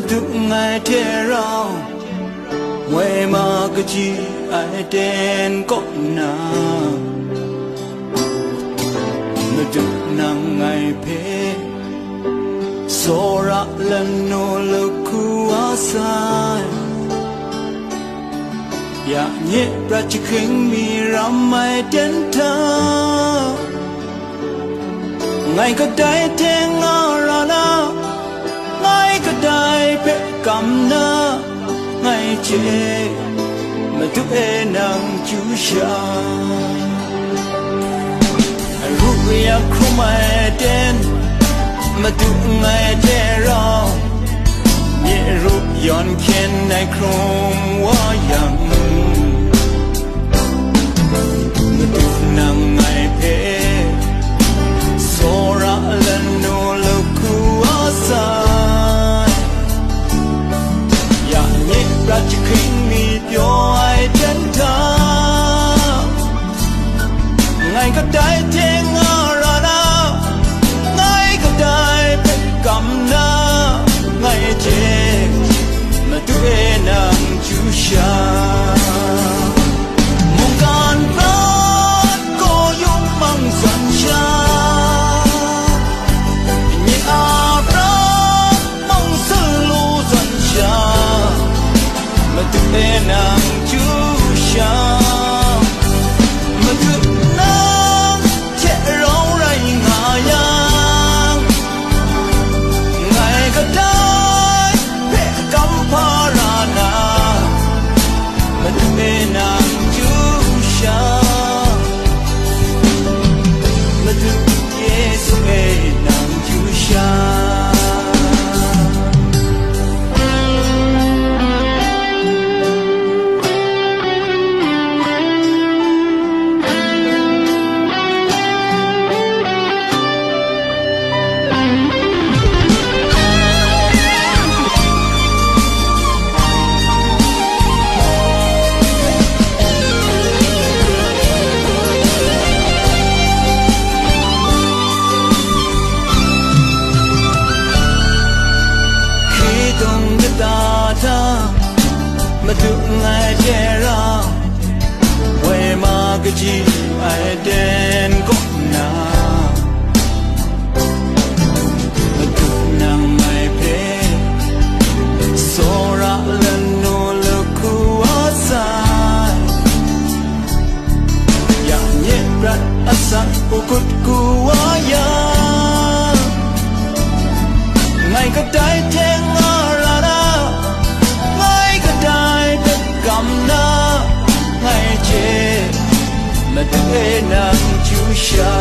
tu ngai thế rau quê mà cái chi ai tên có na mà tu nang ngai phê so ra lần nô lực khu asai ya nhẹ ra chỉ khinh mi ram mai đến thơ ngày có đại thế ngõ ra na ngày có đại bé cầm na ngày chế mà tu e nang chú sa ruya khu mai đến mà tu ngày thế rau nhẹ rụp yon khen nay krom wa yang mà tu nang ngày phê so ra lần nô lực khu asai ya nhẹ ra chỉ khinh mi cho ai chân thà ngày có đại thế ngõ ra na ngày có đại bé cầm na ngày chế mà tu e nang chú sa mong can phát có dung mang dần cha nhẹ à ra mong sự lu dần cha mà tu e nang chú sa mà tu nang che rau rai ngà yang ngày có đại bé cầm pha ra na mà tu e nang chú sa mà tu Yesu e nang chú sa mà tu ngày thế ra quê mà cái chi ai đến có na mà tu nang ngày phê so ra lần nô lực khu asai ya nhẹ ra asai ukut khu aya ngày có đại thế ngõ ra na ngày có đại bé cầm na ngày chế mà tu e nang chú sa